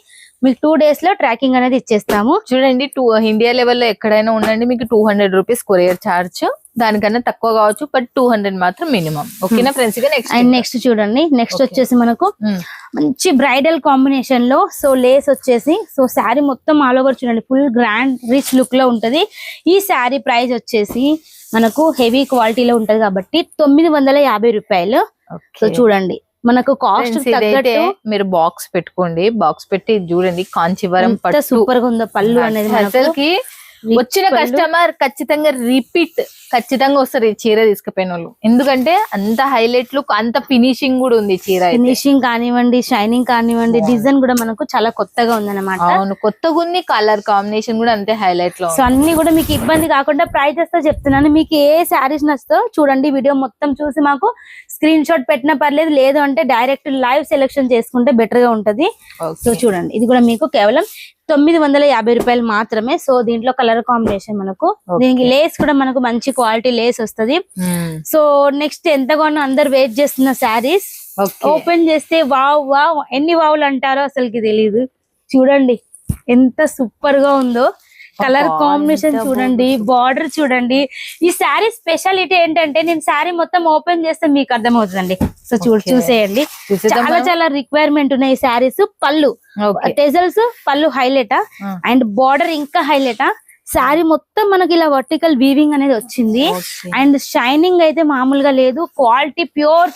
మీకు 2 days లో ట్రాకింగ్ అనేది ఇచ్చేస్తాము. చూడండి, ఇండియా లెవెల్లో ఎక్కడైనా ఉండండి, మీకు 200 రూపీస్ కొరియర్ చార్జ్, దానికన్నా తక్కువ కావచ్చు, బట్ 200 మాత్రం మినిమం. ఓకేనా ఫ్రెండ్స్? ఇక నెక్స్ట్ చూడండి, నెక్స్ట్ వచ్చేసి మనకు మంచి బ్రైడల్ కాంబినేషన్ లో సో లేస్ వచ్చేసి సో శారీ మొత్తం ఆల్ ఓవర్ చూడండి, ఫుల్ గ్రాండ్ రిచ్ లుక్ లో ఉంటది. ఈ శారీ ప్రైస్ వచ్చేసి మనకు హెవీ క్వాలిటీలో ఉంటది కాబట్టి 950 రూపాయలు. సో చూడండి, మనకు కాస్ట్ తగ్గట్టు మీరు బాక్స్ పెట్టుకోండి, బాక్స్ పెట్టి చూడండి. కాంచీవరం పట్టు సూపర్ గా ఉందో పళ్ళు అనేది అసలుకి వచ్చిన కస్టమర్ ఖచ్చితంగా రిపీట్ ఖచ్చితంగా వస్తారు ఈ చీర తీసుకుపోయిన వాళ్ళు. ఎందుకంటే అంత హైలైట్ లుక్, అంత ఫినిషింగ్ కూడా ఉంది చీర. ఫినిషింగ్ కానివ్వండి, షైనింగ్ కానివ్వండి, డిజైన్ కూడా మనకు చాలా కొత్తగా ఉందన్నమాట. అవును, కొత్తగా ఉంది. కలర్ కాంబినేషన్ కూడా అంతే హైలైట్ లో. సో అన్ని కూడా మీకు ఇబ్బంది కాకుండా ప్రైజెస్ తో చెప్తున్నాను. మీకు ఏ శారీస్ నచ్చుతో చూడండి, వీడియో మొత్తం చూసి మాకు స్క్రీన్ షాట్ పెట్టినా పర్లేదు, లేదు అంటే డైరెక్ట్ లైవ్ సెలెక్షన్ చేసుకుంటే బెటర్ గా ఉంటది. సో చూడండి, ఇది కూడా మీకు కేవలం 950 రూపాయలు మాత్రమే. సో దీంట్లో కలర్ కాంబినేషన్ మనకు, దీనికి లేస్ కూడా మనకు మంచి క్వాలిటీ లేస్ వస్తది. సో నెక్స్ట్ ఎంతగానో అందరు వెయిట్ చేస్తున్న శారీస్ ఓపెన్ చేస్తే వావ్ వావ్, ఎన్ని వావులు అంటారో అసలుకి తెలియదు. చూడండి ఎంత సూపర్ గా ఉందో, కలర్ కాంబినేషన్ చూడండి, బార్డర్ చూడండి. ఈ శారీ స్పెషాలిటీ ఏంటంటే, నేను శారీ మొత్తం ఓపెన్ చేస్తే మీకు అర్థమవుతుందండి. సో చూసేయండి, చాలా చాలా రిక్వైర్మెంట్ ఉన్నాయి ఈ శారీస్. పళ్ళు టెజల్స్, పళ్ళు హైలైట్ అండ్ బార్డర్ ఇంకా హైలైట్. శారీ మొత్తం మనకి ఇలా వర్టికల్ వీవింగ్ అనేది వచ్చింది. అండ్ షైనింగ్ అయితే మామూలుగా లేదు, quality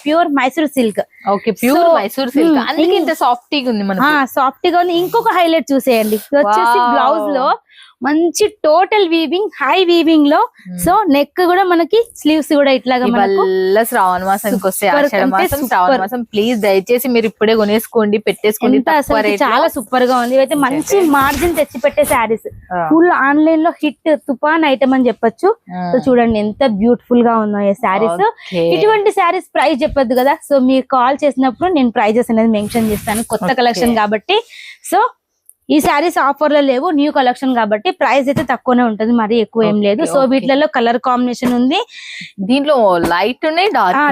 pure Mysore silk. Okay, pure Mysore silk, అందుకే ఇంత సాఫ్టీగా ఉంది మనకి. సాఫ్టీగా ఉంది. ఇంకొక హైలైట్ చూసేయండి, వచ్చేసి బ్లౌజ్ లో మంచి టోటల్ వీవింగ్, హై వీవింగ్ లో. సో నెక్ కూడా మనకి స్లీవ్స్ కూడా ఇట్లాగా శ్రావణ మాసానికి వస్తే శ్రావణ మాసం, ప్లీజ్ దయచేసి మీరు ఇప్పుడే కొనేసుకోండి, పెట్టేసుకోండి. చాలా సూపర్ గా ఉంది. ఇవైతే మంచి మార్జిన్ తెచ్చి పెట్టే శారీస్, ఫుల్ ఆన్లైన్ లో హిట్ తుఫాన్ ఐటమ్ అని చెప్పొచ్చు. సో చూడండి ఎంత బ్యూటిఫుల్ గా ఉన్నాయి శారీస్. ఇటువంటి శారీస్ ప్రైస్ చెప్పొద్దు కదా, సో మీరు కాల్ చేసినప్పుడు నేను ప్రైజెస్ అనేది మెన్షన్ చేస్తాను. కొత్త కలెక్షన్ కాబట్టి. సో ఈ శారీస్ ఆఫర్ లో లేవు, న్యూ కలెక్షన్ కాబట్టి ప్రైస్ అయితే తక్కువనే ఉంటది, మరి ఎక్కువ ఏం లేదు. సో వీటిలలో కలర్ కాంబినేషన్ ఉంది, దీంట్లో లైట్ ఉన్నాయి,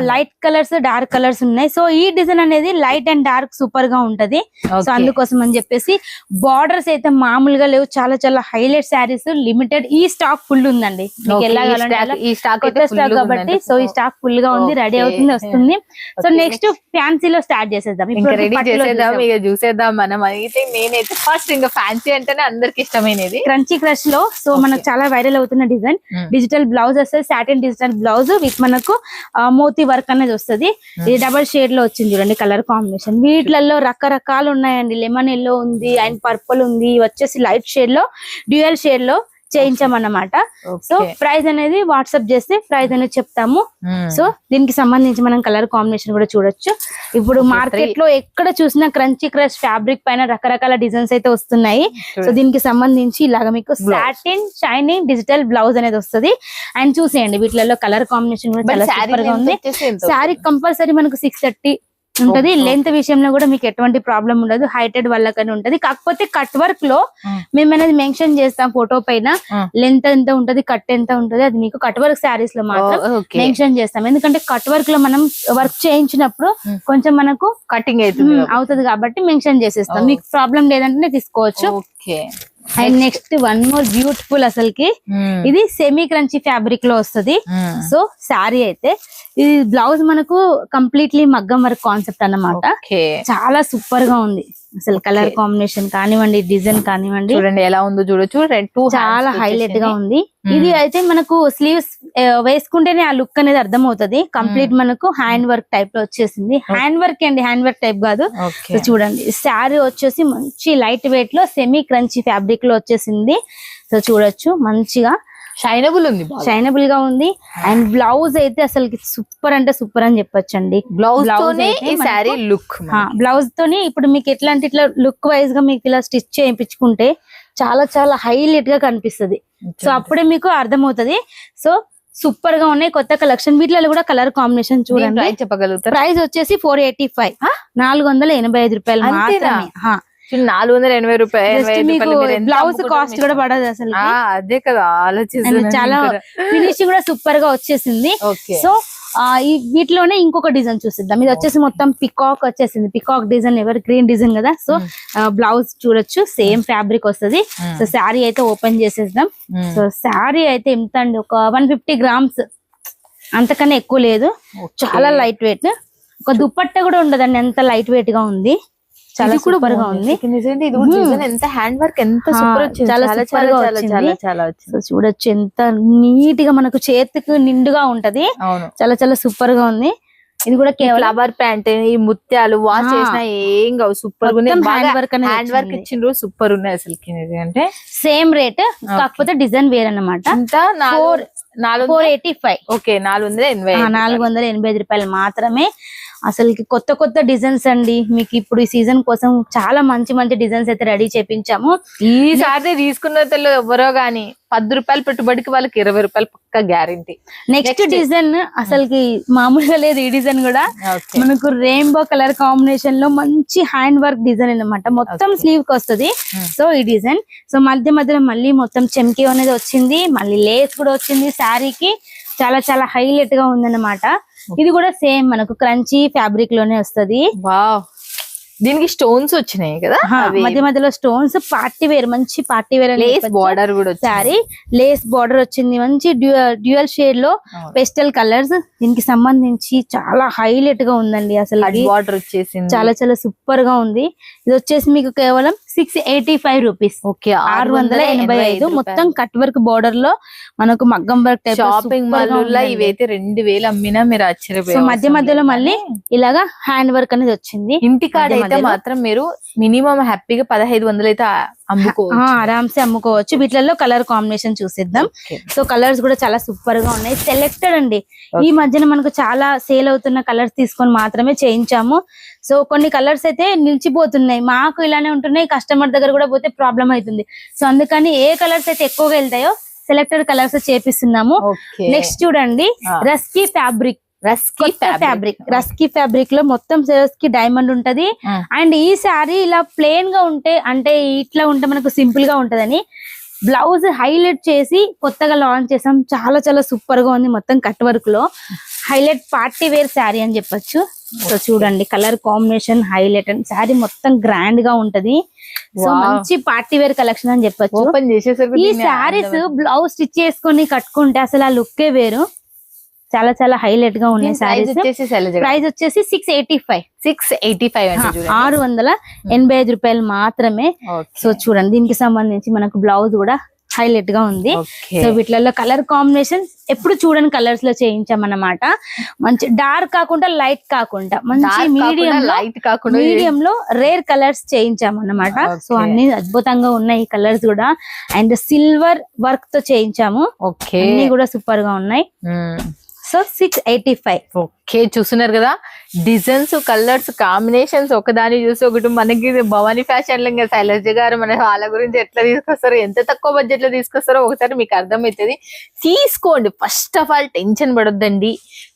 లైట్ కలర్స్, డార్క్ కలర్స్ ఉన్నాయి. సో ఈ డిజైన్ అనేది లైట్ అండ్ డార్క్ సూపర్ గా ఉంటది. సో అందుకోసం అని చెప్పేసి బార్డర్స్ అయితే మామూలుగా లేవు, చాలా చాలా హైలైట్ శారీస్, లిమిటెడ్. ఈ స్టాక్ ఫుల్ ఉందండి, మీకు ఎలా కొత్త స్టాక్ కాబట్టి. సో ఈ స్టాక్ ఫుల్ గా ఉంది, రెడీ అవుతుంది, వస్తుంది. సో నెక్స్ట్ ఫ్యాన్సీలో స్టార్ట్ చేసేద్దాం, చూసేద్దాం మనం. అయితే నేనైతే ఫస్ట్ ఇంకా ఫ్యాన్సీ అంటేనే అందరికి ఇష్టమైనది క్రంచీ క్రష్ లో. సో మనకు చాలా వైరల్ అవుతున్న డిజైన్, డిజిటల్ బ్లౌజ్ వస్తుంది, సాటిన్ డిజిటల్ బ్లౌజ్ విత్ మనకు మోతీ వర్క్ అనేది వస్తుంది. ఇది డబల్ షేడ్ లో వచ్చింది చూడండి కలర్ కాంబినేషన్. వీటిలలో రకరకాలు ఉన్నాయండి, లెమన్ ఎల్లో ఉంది అండ్ పర్పుల్ ఉంది, వచ్చేసి లైట్ షేడ్ లో, డ్యూయల్ షేడ్ లో చేయించామన్నమాట. సో ప్రైస్ అనేది వాట్సాప్ చేస్తే ప్రైస్ అనేది చెప్తాము. సో దీనికి సంబంధించి మనం కలర్ కాంబినేషన్ కూడా చూడొచ్చు. ఇప్పుడు మార్కెట్ లో ఎక్కడ చూసినా క్రంచీ క్రష్ ఫ్యాబ్రిక్ పైన రకరకాల డిజైన్స్ అయితే వస్తున్నాయి. సో దీనికి సంబంధించి ఇలాగా మీకు సాటిన్ షైనింగ్ డిజిటల్ బ్లౌజ్ అనేది వస్తుంది. అండ్ చూసేయండి వీటిలలో కలర్ కాంబినేషన్ కూడా చాలా సూపర్ గా ఉంది. శారీ కంపల్సరీ మనకు 630 ఉంటది. లెంత్ విషయంలో కూడా మీకు ఎటువంటి ప్రాబ్లం ఉండదు, హైటెడ్ వాళ్ళకని ఉంటది. కాకపోతే కట్ వర్క్ లో మేము అనేది మెన్షన్ చేస్తాం ఫోటో పైన, లెంత్ ఎంత ఉంటది, కట్ ఎంత ఉంటది, అది మీకు కట్ వర్క్ శారీస్ లో మాత్రం మెన్షన్ చేస్తాం. ఎందుకంటే కట్ వర్క్ లో మనం వర్క్ చేయించినప్పుడు కొంచెం మనకు కటింగ్ అవుతుంది కాబట్టి మెన్షన్ చేసేస్తాం. మీకు ప్రాబ్లం లేదంటే తీసుకోవచ్చు. And next one more beautiful, అసలుకి ఇది సెమీ క్రంచీ ఫ్యాబ్రిక్ లో వస్తుంది. సో శారీ అయితే ఇది బ్లౌజ్ మనకు కంప్లీట్లీ మగ్గం వర్క్ కాన్సెప్ట్ అన్నమాట. చాలా సూపర్ గా ఉంది అసలు, కలర్ కాంబినేషన్ కానివ్వండి, డిజైన్ కానివ్వండి, చూడండి ఎలా ఉందో చూడొచ్చు, చాలా హైలైట్ గా ఉంది. ఇది అయితే మనకు స్లీవ్స్ వేసుకుంటేనే ఆ లుక్ అనేది అర్థం అవుతుంది. కంప్లీట్ మనకు హ్యాండ్ వర్క్ టైప్ లో వచ్చేసింది. హ్యాండ్ వర్క్ అండి, హ్యాండ్ వర్క్ టైప్ కాదు. సో చూడండి శారీ వచ్చేసి మంచి లైట్ వెయిట్ లో సెమీ క్రంచీ ఫ్యాబ్రిక్ లో వచ్చేసింది. సో చూడొచ్చు మంచిగా షైనబుల్ ఉంది, షైనబుల్ గా ఉంది. అండ్ బ్లౌజ్ అయితే అసలు సూపర్ అంటే సూపర్ అని చెప్పొచ్చండి. బ్లౌజ్ లుక్, బ్లౌజ్ తోని ఇప్పుడు మీకు ఎట్లా అంటే ఇట్లా లుక్ వైజ్ గా మీకు ఇలా స్టిచ్ చేయించుకుంటే చాలా చాలా హైలైట్ గా కనిపిస్తుంది. సో అప్పుడే మీకు అర్థమవుతుంది. సో సూపర్ గా ఉన్నాయి కొత్త కలెక్షన్. వీటిలో కూడా కలర్ కాంబినేషన్ చూడండి, చెప్పగలుగుతారు. ప్రైస్ వచ్చేసి 485, 485 రూపాయలు మాత్రమే. 480 రూపాయలు. బ్లౌజ్ కాస్ట్ కూడా పడదు అసలు, అదే కదా ఆలోచించాను. చాలా ఫినిషింగ్ కూడా సూపర్ గా వచ్చేసింది. సో వీటిలోనే ఇంకొక డిజైన్ చూసిద్దాం. ఇది వచ్చేసి మొత్తం పికాక్ వచ్చేసింది. Peacock design ever green design కదా. సో బ్లౌజ్ చూడొచ్చు, సేమ్ ఫ్యాబ్రిక్ వస్తుంది. సో శారీ అయితే ఓపెన్ చేసేద్దాం. సో శారీ అయితే ఎంత అండి, ఒక 150 grams, అంతకన్నా ఎక్కువ లేదు. చాలా లైట్ వెయిట్. ఒక దుపట్ట కూడా ఉండదండి, ఎంత లైట్ వెయిట్ గా ఉంది. చాలా సూపర్ గా ఉంది. ఎంత హ్యాండ్ వర్క్, ఎంత సూపర్ వచ్చింది. చాలా సూపర్ గా వచ్చింది. సో చూడొచ్చు ఎంత నీట్ గా మనకు చేతికి నిండుగా ఉంటది. చాలా చాలా సూపర్ గా ఉంది. ఇది కూడా కేవలం ఫ్లవర్ ప్యాంట్, ఈ ముత్యాలు వాష్ చేసినా ఏం కావు, సూపర్ హ్యాండ్ వర్క్ ఇచ్చిండ్రు, సూపర్ ఉన్నాయి అసలు. అంటే సేమ్ రేట్, కాకపోతే డిజైన్ వేరే అన్నమాట. ఇంకా 485. ఓకే, 485 రూపాయలు మాత్రమే. అసలుకి కొత్త కొత్త డిజైన్స్ అండి. మీకు ఇప్పుడు ఈ సీజన్ కోసం చాలా మంచి మంచి డిజైన్స్ అయితే రెడీ చేపించాము. ఈసారి తీసుకున్న ఎవరో గానీ 10 రూపాయలు పెట్టుబడికి వాళ్ళకి 20 రూపాయలు పక్క గ్యారంటీ. నెక్స్ట్ డిజైన్ అసలుకి మామూలుగా లేదు. ఈ డిజైన్ కూడా మనకు రెయిన్బో కలర్ కాంబినేషన్ లో మంచి హ్యాండ్ వర్క్ డిజైన్ అన్నమాట. మొత్తం స్లీవ్ కి వస్తుంది. సో ఈ డిజైన్, సో మధ్య మధ్యలో మళ్ళీ మొత్తం చెమ్కీ అనేది వచ్చింది, మళ్ళీ లేస్ కూడా వచ్చింది. శారీకి చాలా చాలా హైలైట్ గా ఉందన్నమాట. ఇది కూడా సేమ్ మనకు క్రంచీ ఫ్యాబ్రిక్ లోనే వస్తది. వావ్, దీనికి స్టోన్స్ వచ్చినాయి కదా, మధ్య మధ్యలో స్టోన్స్. పార్టీ వేర్, మంచి పార్టీ వేర్. లేస్ బార్డర్ కూడా సారీ లేస్ బార్డర్ వచ్చింది. మంచి డ్యూయల్ షేడ్ లో పెస్టల్ కలర్స్. దీనికి సంబంధించి చాలా హైలైట్ గా ఉందండి. అసలు బార్డర్ వచ్చేసింది, చాలా చాలా సూపర్ గా ఉంది. ఇది వచ్చేసి మీకు కేవలం 685 రూపీస్. ఓకే, 685. మొత్తం కట్ వర్క్ బార్డర్ లో మనకు మగ్గం వర్క్ టైప్. షాపింగ్ మాల్ లో ఇవైతే 2000 అమ్మినా మీరు ఆశ్చర్యపోయారు. సో మధ్య మధ్యలో మళ్ళీ ఇలాగా హ్యాండ్ వర్క్ అనేది వచ్చింది. ఇంటికాడ అయితే మాత్రం మీరు మినిమం హ్యాపీగా 1500 అయితే అమ్ముకోవచ్చు, ఆరామ్సే అమ్ముకోవచ్చు. వీటిలలో కలర్ కాంబినేషన్ చూసిద్దాం. సో కలర్స్ కూడా చాలా సూపర్ గా ఉన్నాయి. సెలెక్టెడ్ అండి. ఈ మధ్యన మనకు చాలా సేల్ అవుతున్న కలర్స్ తీసుకొని మాత్రమే చేయించాము. సో కొన్ని కలర్స్ అయితే నిలిచిపోతున్నాయి, మాకు ఇలానే ఉంటున్నాయి. కస్టమర్ దగ్గర కూడా పోతే ప్రాబ్లం అవుతుంది. సో అందుకని ఏ కలర్స్ అయితే ఎక్కువగా వెళ్తాయో సెలెక్టెడ్ కలర్స్ చేపిస్తున్నాము. నెక్స్ట్ చూడంండి, రస్కీ ఫ్యాబ్రిక్. రస్కీ ఫ్యాబ్రిక్ లో మొత్తం కి డైమండ్ ఉంటది. అండ్ ఈ శారీ ఇలా ప్లెయిన్ గా ఉంటే, అంటే ఇట్లా ఉంటే మనకు సింపుల్ గా ఉంటదని బ్లౌజ్ హైలైట్ చేసి కొత్తగా లాంచ్ చేసాం. చాలా చాలా సూపర్ గా ఉంది. మొత్తం కట్ వర్క్ లో హైలైట్ పార్టీ వేర్ శారీ అని చెప్పొచ్చు. సో చూడండి, colour combination highlight and sari మొత్తం గ్రాండ్ గా ఉంటది. సో మంచి పార్టీ వేర్ కలెక్షన్ అని చెప్పొచ్చు. ఓపెన్ చేసేసరికి ఈ శారీస్ బ్లౌజ్ స్టిచ్ చేసుకొని కట్టుకుంటే అసలు ఆ లుక్కే వేరు. చాలా చాలా హైలైట్ గా ఉన్నాయి సారీస్. ప్రైస్ వచ్చేసి 685. 685 రూపాయలు మాత్రమే. సో చూడండి, దీనికి సంబంధించి మనకు బ్లౌజ్ కూడా హైలైట్ గా ఉంది. సో వీటిలలో కలర్ కాంబినేషన్ ఎప్పుడు చూడని కలర్స్ లో చేయించామన్నమాట. మంచి డార్క్ కాకుండా లైట్ కాకుండా మంచి మీడియం లో రేర్ కలర్స్ చేయించామన్నమాట. సో అన్ని అద్భుతంగా ఉన్నాయి ఈ కలర్స్ కూడా. అండ్ సిల్వర్ వర్క్ తో చేయించాము. అన్ని కూడా సూపర్ గా ఉన్నాయి. సో 685. ఓకే, చూస్తున్నారు కదా డిజైన్స్, కలర్స్, కాంబినేషన్స్ ఒకదాని చూసి ఒకటి. మనకి భవానీ ఫ్యాషన్ లో ఇంకా శైలజ గారు మన వాళ్ళ గురించి ఎట్లా తీసుకొస్తారో, ఎంత తక్కువ బడ్జెట్ లో తీసుకొస్తారో ఒకసారి మీకు అర్థమవుతుంది. తీసుకోండి. ఫస్ట్ ఆఫ్ ఆల్ టెన్షన్ పడొద్దండి,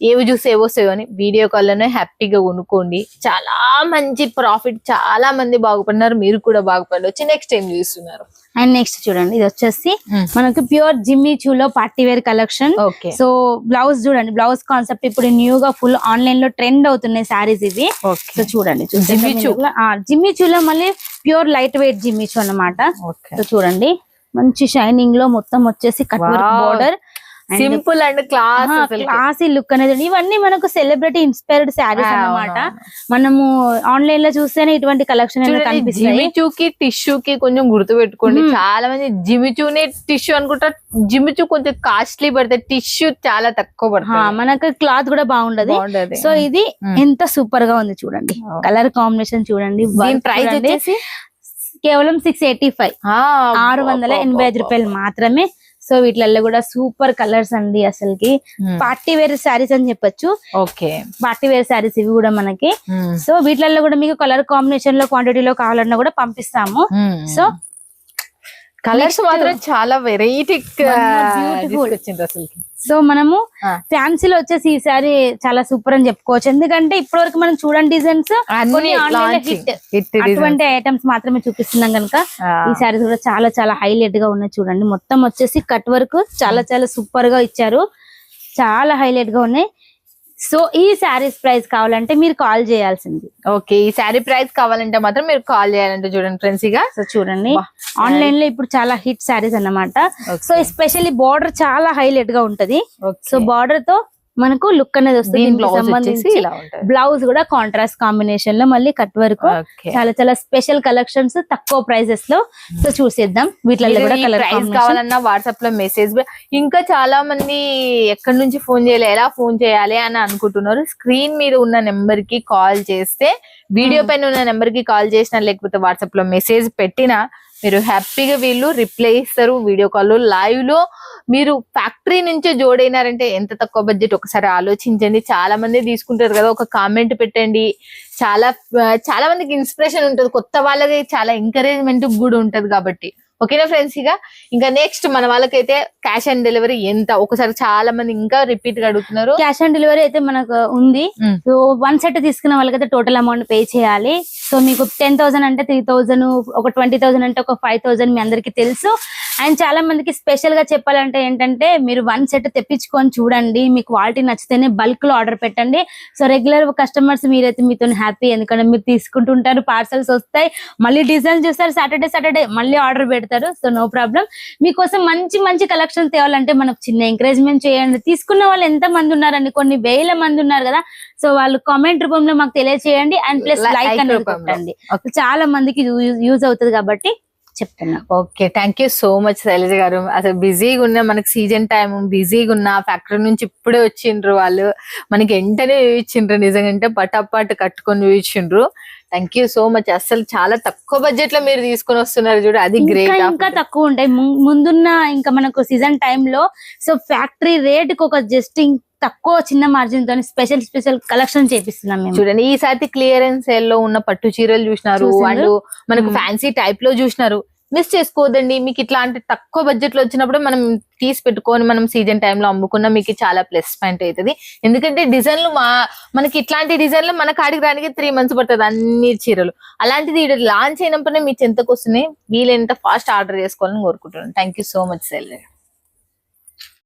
ఏవి చూసి ఏవొస్తాయో అని. వీడియో కాల్ లోనే హ్యాపీగా కొనుక్కోండి. చాలా మంచి ప్రాఫిట్, చాలా మంది బాగుపడినారు, మీరు కూడా బాగుపడవచ్చు. నెక్స్ట్ టైం చూస్తున్నారు. అండ్ నెక్స్ట్ చూడండి, ఇది వచ్చేసి మనకు ప్యూర్ జిమ్మి చూలో party wear collection. So blouse చూడండి, బ్లౌజ్ కాన్సెప్ట్ ఇప్పుడు న్యూ గా ఫుల్ ఆన్లైన్ లో ట్రెండ్ అవుతున్నాయి సారీస్ ఇవి. సో చూడండి, జిమ్మి చూలో మళ్ళీ ప్యూర్ లైట్ వెయిట్ జిమ్మి చూ అన్నమాట. సో చూడండి, మంచి షైనింగ్ లో మొత్తం వచ్చేసి cut work border, simple and classy look అనేది. ఇవన్నీ మనకు సెలబ్రిటీ ఇన్స్పైర్డ్ శారీస్ అన్నమాట. మనము ఆన్లైన్ లో చూస్తేనే ఇటువంటి కలెక్షన్ కనిపిస్తుంది. జిమిచూకి టిష్యూకి కొంచెం గుర్తు పెట్టుకోండి. చాలా మంది జిమిచూనే టిష్యూ అనుకుంటారు. జిమిచూ కొంచెం కాస్ట్లీ పడుతుంది, టిష్యూ చాలా తక్కువ పడుతుంది. మనకు క్లాత్ కూడా బాగుండదు. సో ఇది ఎంత సూపర్ గా ఉంది చూడండి, కలర్ కాంబినేషన్ చూడండి. ప్రైస్ వచ్చేసి కేవలం 685. 685 రూపాయలు మాత్రమే. సో వీటిలలో కూడా సూపర్ కలర్స్ అండి. అసలుకి పార్టీ వేర్ శారీస్ అని చెప్పొచ్చు. పార్టీ వేర్ శారీస్ ఇవి కూడా మనకి. సో వీటిలలో కూడా మీకు కలర్ కాంబినేషన్ లో క్వాంటిటీలో కావాలన్నా కూడా పంపిస్తాము. సో కలర్స్ మాత్రం చాలా వెరైటీ అసలు. సో మనము ఫ్యాన్సీలో వచ్చేసి ఈ సారీ చాలా సూపర్ అని చెప్పుకోవచ్చు. ఎందుకంటే ఇప్పటి వరకు మనం చూడండి డిజైన్స్ అటువంటి ఐటమ్స్ మాత్రమే చూపిస్తున్నాం కనుక ఈ సారీస్ కూడా చాలా చాలా హైలైట్ గా ఉన్నాయి. చూడండి, మొత్తం వచ్చేసి కట్ వర్క్ చాలా చాలా సూపర్ గా ఇచ్చారు. చాలా హైలైట్ గా ఉన్నాయి. సో ఈ శారీస్ ప్రైస్ కావాలంటే మీరు కాల్ చేయాల్సింది. ఓకే, ఈ శారీ ప్రైస్ కావాలంటే మాత్రం మీరు కాల్ చేయాలంటే చూడండి ఫ్రెండ్స్. ఇక సో చూడండి ఆన్లైన్ లో ఇప్పుడు చాలా హిట్ శారీస్ అన్నమాట. సో ఎస్పెషల్లీ బార్డర్ చాలా హైలైట్ గా ఉంటది. సో బార్డర్ తో మనకు లుక్ అనేది వస్తుంది. సంబంధించి బ్లౌజ్ కూడా కాంట్రాస్ట్ కాంబినేషన్ లో మళ్ళీ కట్ వరకు చాలా చాలా స్పెషల్ కలెక్షన్స్ తక్కువ ప్రైజెస్ లో. సో చూసేద్దాం వీటిలో కూడా కలర్ కావాలన్నా వాట్సాప్ లో మెసేజ్. ఇంకా చాలా మంది ఎక్కడి నుంచి ఫోన్ చేయాలి, ఎలా ఫోన్ చేయాలి అని అనుకుంటున్నారు. స్క్రీన్ మీద ఉన్న నెంబర్ కి కాల్ చేస్తే, వీడియో పైన ఉన్న నెంబర్ కి కాల్ చేసినా లేకపోతే వాట్సాప్ లో మెసేజ్ పెట్టినా మీరు హ్యాపీగా వీళ్ళు రిప్లై ఇస్తారు. వీడియో కాల్ లైవ్ లో మీరు ఫ్యాక్టరీ నుంచే జోడైనారంటే ఎంత తక్కువ బడ్జెట్ ఒకసారి ఆలోచించండి. చాలా మంది తీసుకుంటారు కదా, ఒక కామెంట్ పెట్టండి. చాలా మందికి ఇన్స్పిరేషన్ ఉంటుంది, కొత్త వాళ్ళకి చాలా ఎంకరేజ్మెంట్ కూడా ఉంటది. కాబట్టి ఓకేనా ఫ్రెండ్స్. ఇంకా నెక్స్ట్ మన వాళ్ళకైతే క్యాష్ ఆన్ డెలివరీ ఎంత, ఒకసారి చాలా మంది ఇంకా రిపీట్ గా అడుగుతున్నారు. క్యాష్ ఆన్ డెలివరీ అయితే మనకు ఉంది. సో 1 సెట్ తీసుకున్న వాళ్ళకైతే టోటల్ అమౌంట్ పే చేయాలి. సో మీకు 10,000 అంటే 3,000, ఒక 20,000 అంటే ఒక 5,000 మీ అందరికి తెలుసు. అండ్ చాలా మందికి స్పెషల్ గా చెప్పాలంటే ఏంటంటే, మీరు 1 సెట్ తెప్పించుకొని చూడండి, మీ క్వాలిటీ నచ్చితేనే బల్క్ లో ఆర్డర్ పెట్టండి. సో రెగ్యులర్ కస్టమర్స్ మీరైతే మీతో హ్యాపీ, ఎందుకంటే మీరు తీసుకుంటుంటారు, పార్సల్స్ వస్తాయి, మళ్ళీ డిజైన్ చూస్తారు, సాటర్డే మళ్ళీ ఆర్డర్ పెడతారు. So no problem. మీకోసం మంచి మంచి కలెక్షన్ తేవాలంటే మనకు చిన్న ఎంకరేజ్మెంట్ చేయండి. తీసుకున్న వాళ్ళు ఎంత మంది ఉన్నారండి, కొన్ని వేల మంది ఉన్నారు కదా. సో వాళ్ళు కామెంట్ రూపంలో మాకు తెలియజేయండి. అండ్ ప్లస్ లైక్ అనేది కొట్టండి. చాలా మందికి యూజ్ అవుతుంది కాబట్టి చెప్తున్నా. Okay, thank you so much Shailaja గారు. అసలు బిజీగా ఉన్న, మనకి సీజన్ టైం బిజీగా ఉన్న, ఫ్యాక్టరీ నుంచి ఇప్పుడే వచ్చిండ్రు వాళ్ళు, మనకి వెంటనే చూపించిండ్రు. నిజంగా పటాపాటు కట్టుకొని చూపించిండ్రు. Thank you so much. అసలు చాలా తక్కువ బడ్జెట్ లో మీరు తీసుకొని వస్తున్నారు చూడు, అది గ్రేట్. ఇంకా తక్కువ ఉంటాయి ముందున్న ఇంకా మనకు సీజన్ టైంలో. సో ఫ్యాక్టరీ రేట్ కి ఒక జస్ట్ తక్కువ చిన్న మార్జిన్ తో స్పెషల్ కలెక్షన్ చేపిస్తున్నాం మేము. చూడండి, ఈసారి క్లియరెన్స్ సేల్ లో ఉన్న పట్టు చీరలు చూసినారు, అండ్ మనకు ఫ్యాన్సీ టైప్ లో చూసినారు. మిస్ చేసుకోవద్దండి. మీకు ఇట్లాంటి తక్కువ బడ్జెట్ లో వచ్చినప్పుడు మనం తీసి పెట్టుకొని మనం సీజన్ టైంలో అమ్ముకున్నా మీకు చాలా ప్లస్ పాయింట్ అవుతుంది. ఎందుకంటే డిజైన్లు మనకి ఇట్లాంటి డిజైన్లు మన కాడికి రానికి 3 months పడుతుంది అన్ని చీరలు. అలాంటిది లాంచ్ అయినప్పుడే మీ చెంతకు వస్తున్నాయి. వీలైనంత ఫాస్ట్ ఆర్డర్ చేసుకోవాలని కోరుకుంటున్నాను. Thank you so much cell.